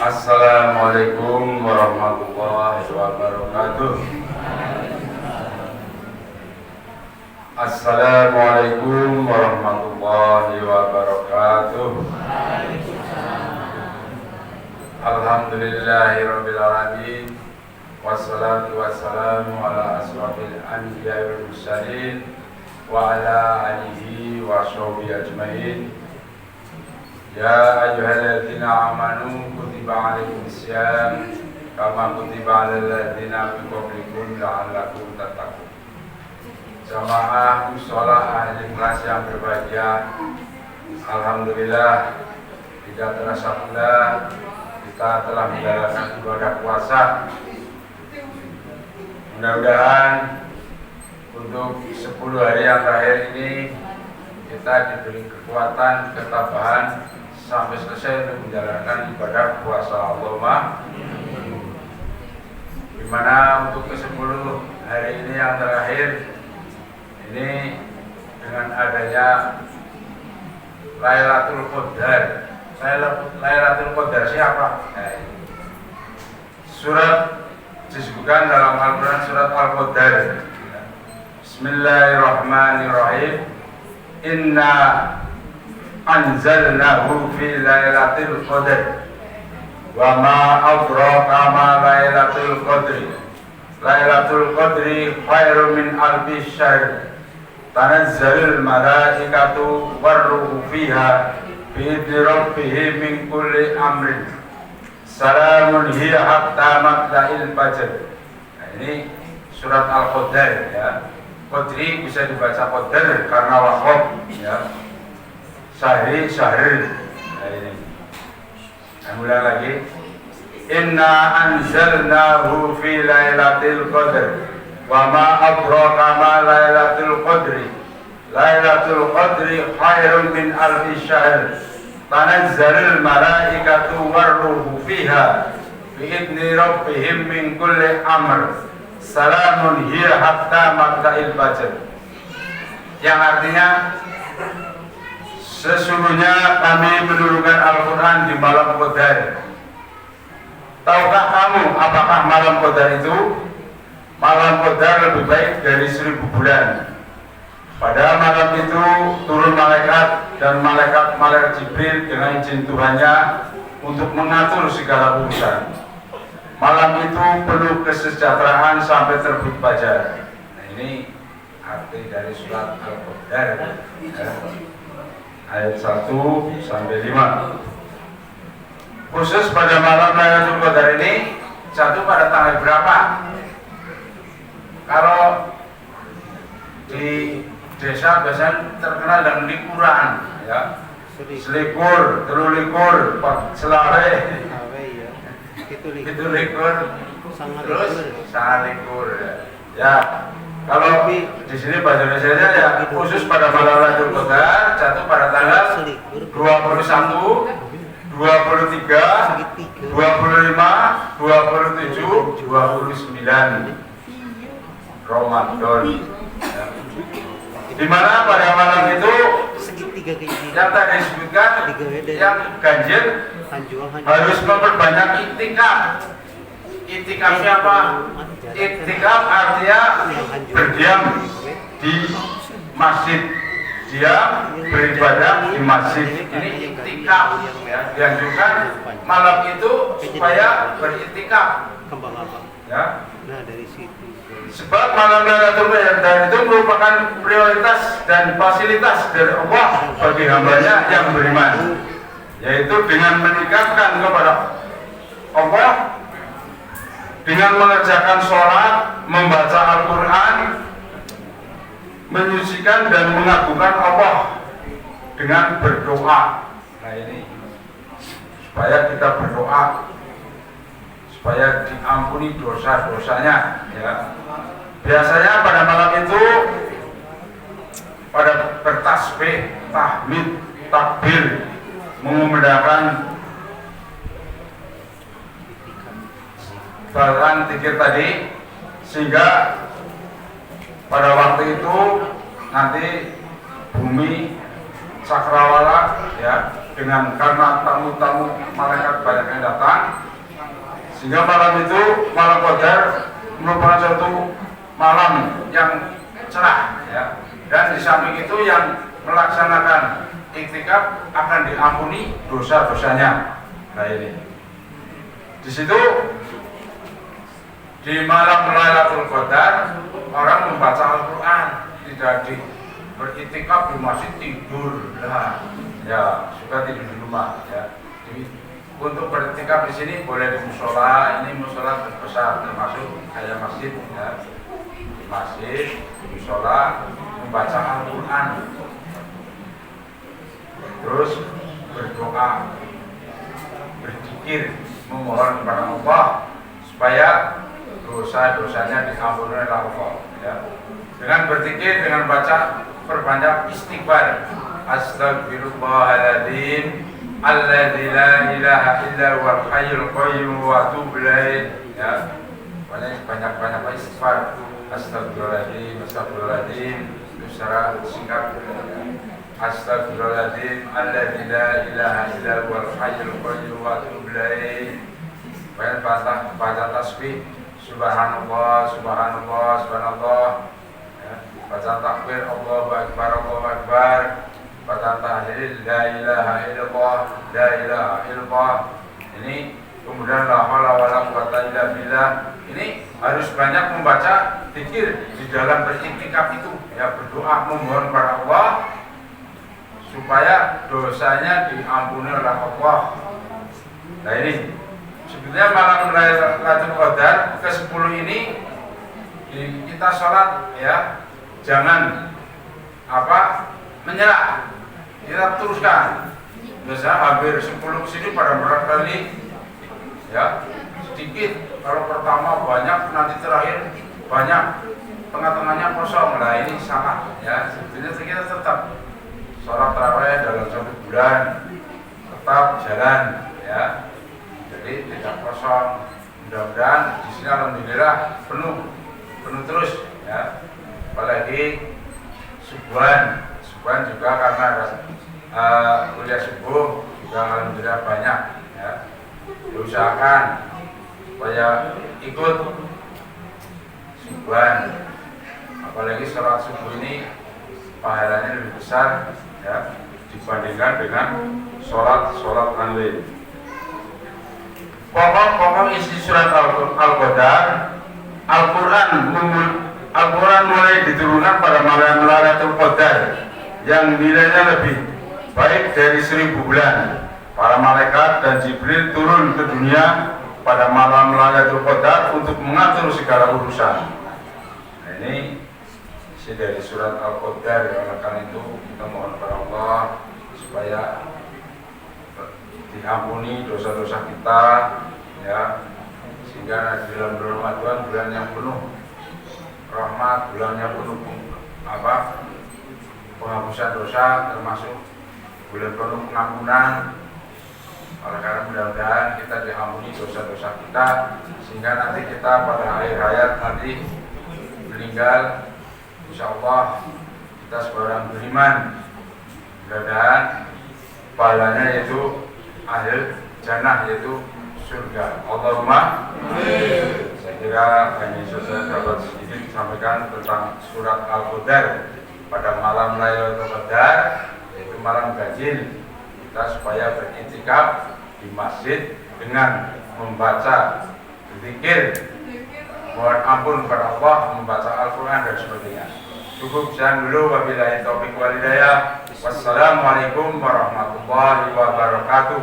Assalamualaikum warahmatullahi wabarakatuh. Assalamualaikum warahmatullahi wabarakatuh. Alhamdulillahirabbil alamin. Wassalatu wassalamu ala asrofil anbiya'i wal mursalin wa ala alihi wa sahbihi ajmain. Ya ayyuhalladzina amanu kutiba alaikumusiyam kama kutiba alal ladzina min qablikum la'allakum tattaqun. Jamaah musholah ahli kelas yang berbahagia, alhamdulillah tidak terasa pula kita telah menjalankan ibadah puasa. Mudah-mudahan untuk 10 hari yang terakhir ini kita diberi kekuatan, ketabahan sampai selesai untuk menjalankan ibadah puasa Allahumma. Dimana untuk ke-10 hari ini yang terakhir ini dengan adanya Lailatul Qadar. Lailatul Qadar siapa? Surat disebutkan dalam Al-Quran surat Al-Qadar. Bismillahirrahmanirrahim. Inna anzalnahu fi lailatul qadr wa ma adraka ma lailatul qadri. Lailatul qadri khairun min alfi syahr. Tanazzalul malaikatu warruhu fiha bi'idzni rabbihim min kulli amrin. Salamun hiya hatta matla'il fajr. Nah, ini surat Al-Qadar ya. Qadri bisa dibaca qadar karena waqaf ya. Syahri syahril. Nah ini. Mulai lagi. Inna anzalnahu fi lailatul qadr wa ma adraka ma lailatul qadri. Lailatul qadri khairun min alfi syahr. Tanazzalul malaikatu warruhu fiha bi'idzni rabbihim min kulli amr. Salamun hiya hatta matla'il fajr. Yang artinya sesungguhnya kami menurunkan Al-Quran di malam Qadar. Tahukah kamu apakah malam Qadar itu? Malam Qadar lebih baik dari 1000 bulan. Pada malam itu turun malaikat dan malaikat Jibril dengan izin Tuhannya untuk mengatur segala urusan. Malam itu penuh kesejahteraan sampai terbit fajar. Nah ini arti dari surat Al-Qadar ya. Ayat 1 sampai 5. Khusus pada malam Lailatul Qadar ini jatuh pada tanggal berapa? Kalau di desa biasanya terkenal dengan likuran ya. Selikur, telulikur, selare. Itu likur, terus salikur ya. Kalau di sini bahasa Indonesia ya khusus pada malam Lailatul Qadar jatuh pada tanggal 21, 23, 25, 27, 29 Ramadan. Ya. Di mana pada malam itu yang tadi disebutkan yang ganjil harus memperbanyak iktikaf. Iktikafnya apa? Iktikaf artinya berdiam di masjid, diam beribadah di masjid. Ini iktikaf ya. Dianjurkan malam itu supaya beriktikaf. Ya. Nah dari situ. Sebab malam Lailatul Qadar itu merupakan prioritas dan fasilitas dari Allah bagi hambanya yang beriman, yaitu dengan meningkatkan kepada Allah dengan mengerjakan sholat, membaca Al-Quran, menyucikan dan mengagungkan Allah dengan berdoa. Nah ini supaya kita berdoa supaya diampuni dosa-dosanya ya. Biasanya pada malam itu pada bertasbih, tahmid, takbir, mengumandangkan bacaan zikir tadi, sehingga pada waktu itu nanti bumi cakrawala ya dengan karena tamu-tamu malaikat banyak yang datang, sehingga malam itu malam Qadar merupakan suatu malam yang cerah ya. Dan di samping itu yang melaksanakan iktikaf akan diampuni dosa-dosanya. Nah ini di situ di malam Lailatul Qadar orang membaca Al-Quran, tidak beriktikaf di masjid, tidur lah ya, suka tidur di rumah ya. Untuk beriktikaf di sini boleh di musola, ini musola terbesar termasuk kayak masjid ya. Di masjid, di musola membaca Al-Quran, terus berdoa, berzikir, memohon kepada Allah supaya dosa-dosanya diampuni oleh Allah ya. Dengan berzikir, dengan baca, perbanyak istighfar. Astagfirullahaladzim alladzi la ilaha illa huwal hayyul qayyum wa atubu ilaih ya. Banyak istighfar. Astagfirullahaladzim, astagfirullahaladzim itu secara singkat. Astagfirullahaladzim alladzi la ilaha illa huwal hayyul qayyum wa atubu ilaih. Baca tasbih Subhanallah, subhanallah, subhanallah ya. Baca takbir Allahu Akbar, Allahu Akbar. Baca tahlil la ilaha illallah, la ilaha illallah. Ini kemudian la haula wala quwata illa billah. Ini harus banyak membaca zikir di dalam beriktikaf itu ya, berdoa memohon kepada Allah supaya dosanya diampuni oleh Allah. Nah ini sebetulnya malam Lailatul Qadar ke-10 ini kita sholat ya, jangan menyerah, kita teruskan. Biasa hampir 10 kesini pada berat kali ya, sedikit kalau pertama banyak, nanti terakhir banyak, tengah-tengahnya kosong. Nah ini salah ya, sebetulnya kita tetap sholat tarawih dalam 1 bulan tetap jalan ya, jadi tidak kosong. Mudah-mudahan di sini alhamdulillah penuh terus ya. Apalagi subuhan juga karena kuliah subuh juga alhamdulillah banyak ya. Diusahakan supaya ikut subuhan, apalagi sholat subuh ini pahalanya lebih besar ya dibandingkan dengan sholat lain. Pokok isi surat Al-Qadar, Al-Quran mulai diturunkan pada malam Lailatul Qadar yang nilainya lebih baik dari 1000 bulan. Para malaikat dan Jibril turun ke dunia pada malam Lailatul Qadar untuk mengatur segala urusan. Nah ini isi dari surat Al-Qadar. Oleh karena itu kita mohon kepada Allah supaya diampuni dosa-dosa kita ya, sehingga di dalam bulan Ramadan, bulan yang penuh rahmat, bulan yang penuh penghapusan dosa, termasuk bulan penuh pengampunan. Oleh karena mudah-mudahan kita diampuni dosa-dosa kita, sehingga nanti kita pada akhir hayat nanti meninggal, insya Allah kita sebagai orang beriman, mudah-mudahan pahalanya yaitu akhir jannah, yaitu surga. Allahumma amin. Saya kira hanya saya dapat sedikit sampaikan tentang surat Al-Qadar pada malam Lailatul Qadar, yaitu malam ganjil. Kita supaya beriktikaf di masjid dengan membaca zikir, mohon ampun kepada Allah, membaca Al-Quran dan sebagainya. Cukup sekian dulu, wabillahi taufiq wal hidayah. Wassalamualaikum warahmatullahi wabarakatuh.